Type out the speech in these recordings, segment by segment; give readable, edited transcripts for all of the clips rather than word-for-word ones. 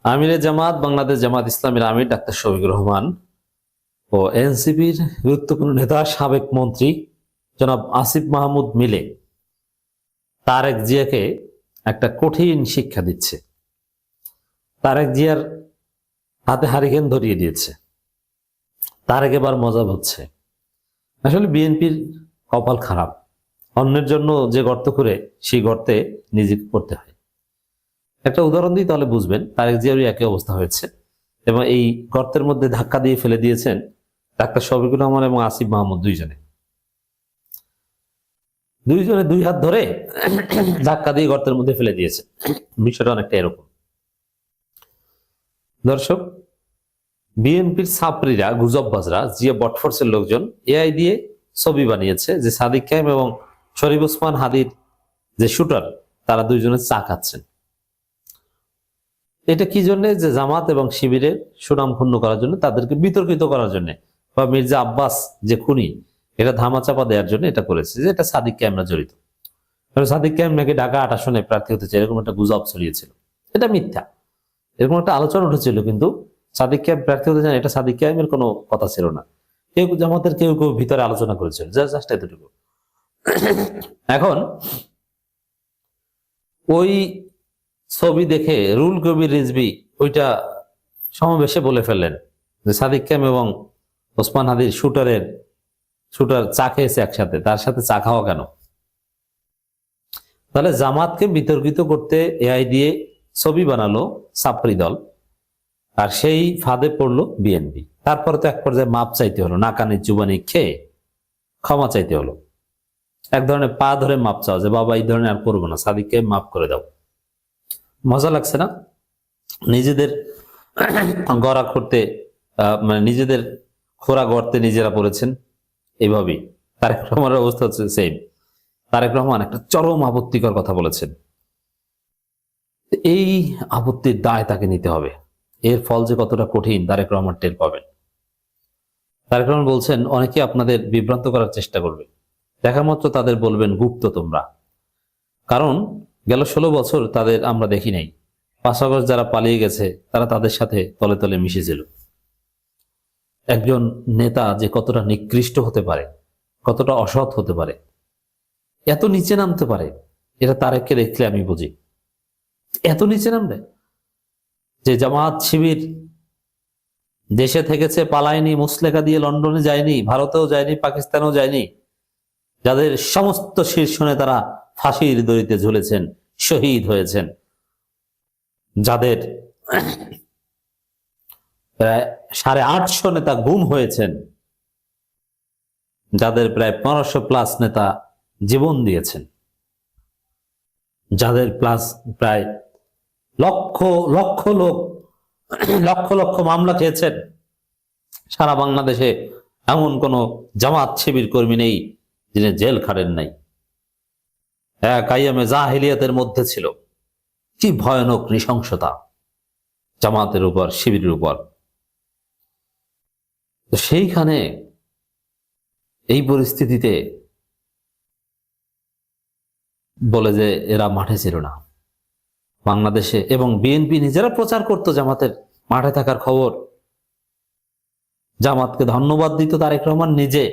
আমিরে জামাত বাংলাদেশ জামাত ইসলামীর আমির ডাক্তার শফিকুর রহমান ও এনসিপির গুরুত্বপূর্ণ নেতা সাবেক মন্ত্রী জনাব আসিফ মাহমুদ মিলে তারেক জিয়াকে একটা কঠিন শিক্ষা দিচ্ছে। তারেক জিয়ার হাতে হারিকেন ধরিয়ে দিয়েছে। তারেক এবার মজা হচ্ছে। আসলে বিএনপির কপাল খারাপ, অন্যের জন্য যে গর্ত করে সেই গর্তে নিজেকে পড়তে হয়। একটা উদাহরণ দিই তাহলে বুঝবেন। তারেক জিয়ারই একই অবস্থা হয়েছে এবং এই গর্তের মধ্যে ধাক্কা দিয়ে ফেলে দিয়েছেন ডাক্তার শফিকুর রহমান এবং আসিফ মাহমুদ দুইজনে দুই হাত ধরে ধাক্কা দিয়ে গর্তের মধ্যে ফেলে দিয়েছে। বিষয়টা অনেকটা এরকম। দর্শক, বিএনপির ছাত্রীরা গুজববাজরা জিয়া বটফোর্সের লোকজন এআই দিয়ে ছবি বানিয়েছে যে সাদিক কায়েম এবং শরীফ ওসমান হাদির যে শুটার তারা দুইজনে চা খাচ্ছেন। এটা কি জন্য? যে জামাত এবং শিবিরের সুনাম ক্ষুণ্ণ করার জন্য, তাদেরকে বিতর্কিত করার জন্য, বা মির্জা আব্বাস যে খুনি এটা ধামাচাপা দেওয়ার জন্য এটা করেছে যে এটা সাদিক কায়েমরা জড়িত। সাদিক কায়েম নাকি ঢাকা ৮ আসনে প্রার্থী হতে চায়, এরকম একটা গুজব ছড়িয়েছিল। এটা মিথ্যা। এরকম একটা আলোচনা উঠেছিল, কিন্তু সাদিক কায়েম প্রার্থী হতে চান এটা সাদিক কায়েমের কোনো কথা ছিল না। কেউ জামাতের কেউ কেউ ভিতরে আলোচনা করেছিল, জাস্ট এতটুকু। এখন ওই ছবি দেখে রুল কবির রিজভী ওইটা সমাবেশে বলে ফেললেন যে সাদিক কায়েম এবং ওসমান হাদির শুটার চা খেয়েছে একসাথে, তার সাথে চা খাওয়া কেন? তাহলে জামাতকে বিতর্কিত করতে এআই দিয়ে ছবি বানালো ছাত্রী দল, আর সেই ফাঁদে পড়লো বিএনপি। তারপরে তো এক পর্যায়ে মাপ চাইতে হলো, নাকানি চুবানি খেয়ে ক্ষমা চাইতে হলো। এক ধরনের পা ধরে মাপ চাও যে বাবা এই ধরনের আর করবো না, সাদিককে মাফ করে দাও। মজা লাগছে না? নিজেদের গড়া করতে মানে নিজেদের খোরা গর্তে নিজেরা পড়েছেন। এইভাবেই তারেক রহমানের অবস্থা হচ্ছে সেম। তারেক রহমান একটা চরম আপত্তিকর কথা বলেছেন। এই আপত্তির দায় তাকে নিতে হবে। এর ফল যে কতটা কঠিন তারেক রহমান টের পাবেন। তারেক রহমান বলছেন অনেকে আপনাদের বিভ্রান্ত করার চেষ্টা করবে, দেখা মাত্র তাদের বলবেন গুপ্ত তোমরা। কারণ গেল 16 বছর তাদের আমরা দেখি নাই। 5 আগস্ট যারা পালিয়ে গেছে তারা তাদের সাথে তলে তলে মিশেছিল। একজন নেতা যে কতটা নিকৃষ্ট হতে পারে, কতটা অসৎ হতে পারে, এত নিচে নামতে পারে, এটা তারেককে দেখলে আমি বুঝি। এত নিচে নামবে যে জামাত শিবির দেশে থেকেছে, পালায়নি, মুসলেখা দিয়ে লন্ডনে যায়নি, ভারতেও যায়নি, পাকিস্তানেও যায়নি, যাদের সমস্ত শীর্ষ নেতারা ফাঁসির দড়িতে ঝুলেছেন, শহীদ হয়েছেন, যাদের প্রায় 850 নেতা গুম হয়েছেন, যাদের প্রায় 1500+ নেতা জীবন দিয়েছেন, যাদের প্রায় লক্ষ লক্ষ লোক লক্ষ লক্ষ মামলা খেয়েছেন। সারা বাংলাদেশে এমন কোন জামাত শিবির কর্মী নেই যিনি জেল খাটেন নাই। এক আইয়ামে জাহিলিয়াতের মধ্যে ছিল। কি ভয়ানক নৃশংসতা জামাতের উপর, শিবিরের উপর। তো সেইখানে এই পরিস্থিতিতে বলে যে এরা মাঠে ছিল না বাংলাদেশে, এবং বিএনপি নিজেরা প্রচার করতো জামাতের মাঠে থাকার খবর। জামাতকে ধন্যবাদ দিত তারেক রহমান নিজে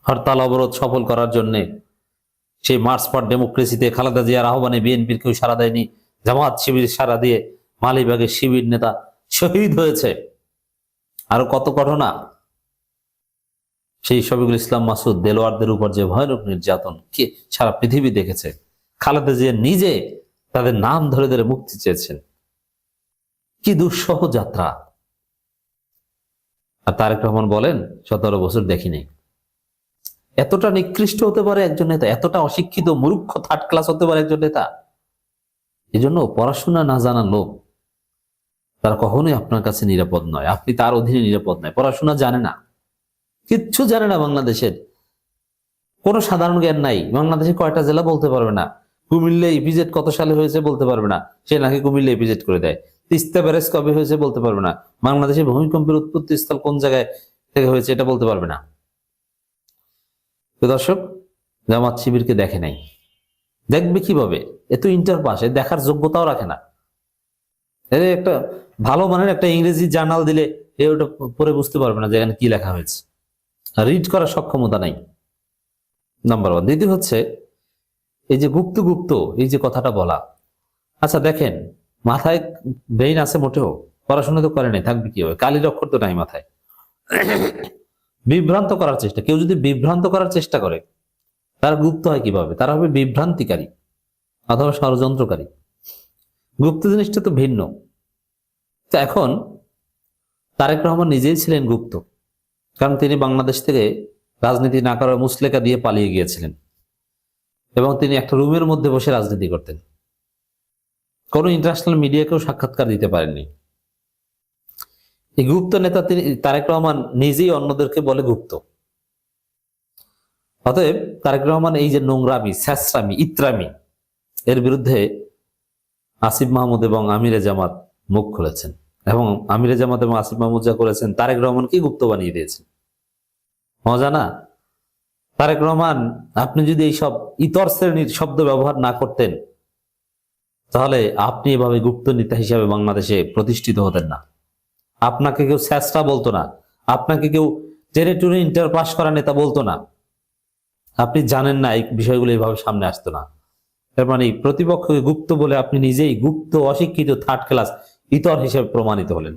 হরতাল অবরোধ সফল করার জন্য। সেই মার্চ ফর ডেমোক্রেসিতে খালেদা জিয়ার আহ্বানে বিএনপির কেউ সাড়া দেয়নি, জামাত শিবির সাড়া দিয়ে মালিবাগের শিবির নেতা শহীদ হয়েছে। আরো কত ঘটনা। সেই শফিকুল ইসলাম মাসুদ, দেলোয়ারদের উপর যে ভয়ানক নির্যাতন কে সারা পৃথিবী দেখেছে। খালেদা জিয়া নিজে তাদের নাম ধরে ধরে মুক্তি চেয়েছেন। কি দুঃসহ যাত্রা। আর তারেক রহমান বলেন 17 বছর দেখিনি। এতটা নিকৃষ্ট হতে পারে একজন নেতা, এতটা অশিক্ষিত মূর্খ থার্ড ক্লাস হতে পারে একজন নেতা। এই জন্য পড়াশোনা না জানা লোক তারা কখনোই আপনার কাছে নিরাপদ নয়, আপনি তার অধীনে নিরাপদ নয়। পড়াশোনা জানে না, কিচ্ছু জানে না। বাংলাদেশের কোনো সাধারণ জ্ঞান নাই। বাংলাদেশে কয়টা জেলা বলতে পারবে না। কুমিল্লা ইপিজেড কত সালে হয়েছে বলতে পারবে না, সে নাকি কুমিল্লা ইপিজেড করে দেয়। তিস্তা ব্যারেজ কবে হয়েছে বলতে পারবে না। বাংলাদেশে ভূমিকম্পের উৎপত্তি স্থল কোন জায়গায় থেকে হয়েছে এটা বলতে পারবে না। তো দর্শক, জামাত শিবিরকে দেখে নাই, দেখবে কিভাবে? এত ইন্টার পাস, দেখার যোগ্যতাও রাখে না। এর একটা ভালো মানের একটা ইংরেজি জার্নাল দিলে এ ওটা পড়ে বুঝতে পারবে না যে এখানে কি লেখা হয়েছে, রিড করার সক্ষমতা নাই, নাম্বার ওয়ান। দ্বিতীয় হচ্ছে এই যে গুপ্ত গুপ্ত এই যে কথাটা বলা, আচ্ছা দেখেন মাথায় ব্রেইন আছে মোটেও, পড়াশোনা তো করে নাই, থাকবে কি হবে, কালির অক্ষর তো নাই মাথায়। বিভ্রান্ত করার চেষ্টা, কেউ যদি বিভ্রান্ত করার চেষ্টা করে তার গুপ্ত হয় কিভাবে, তারা হবে বিভ্রান্তিকারী অথবা ষড়যন্ত্রকারী। গুপ্ত জিনিসটা তো ভিন্ন। তো এখন তারেক রহমান নিজেই ছিলেন গুপ্ত, কারণ তিনি বাংলাদেশ থেকে রাজনীতি না করার মুচলেকা দিয়ে পালিয়ে গিয়েছিলেন এবং তিনি একটা রুমের মধ্যে বসে রাজনীতি করতেন, কোনো ইন্টারন্যাশনাল মিডিয়াকেও সাক্ষাৎকার দিতে পারেননি। এই গুপ্ত নেতা তিনি তারেক রহমান নিজেই অন্যদেরকে বলে গুপ্ত। অতএব তারেক রহমান এই যে নোংরামি, স্যাসরামি, ইত্রামি, এর বিরুদ্ধে আসিফ মাহমুদ এবং আমিরে জামাত মুখ খুলেছেন, এবং আমিরে জামাত এবং আসিফ মাহমুদ যা করেছেন তারেক রহমানকে গুপ্ত বানিয়ে দিয়েছেন। মজা না? তারেক রহমান, আপনি যদি এইসব ইতর শ্রেণীর শব্দ ব্যবহার না করতেন তাহলে আপনি এভাবে গুপ্ত নেতা হিসাবে বাংলাদেশে প্রতিষ্ঠিত হতেন না। আপনাকে কেউ স্যাসরা বলতো না, আপনাকে কেউ টেরিটরি ইন্টার পাস করা নেতা বলতো না। আপনি জানেন না এই বিষয়গুলো এইভাবে সামনে আসতো না। তার মানে প্রতিপক্ষকে গুপ্ত বলে আপনি নিজেই গুপ্ত, অশিক্ষিত, থার্ড ক্লাস, ইতর হিসেবে প্রমাণিত হলেন।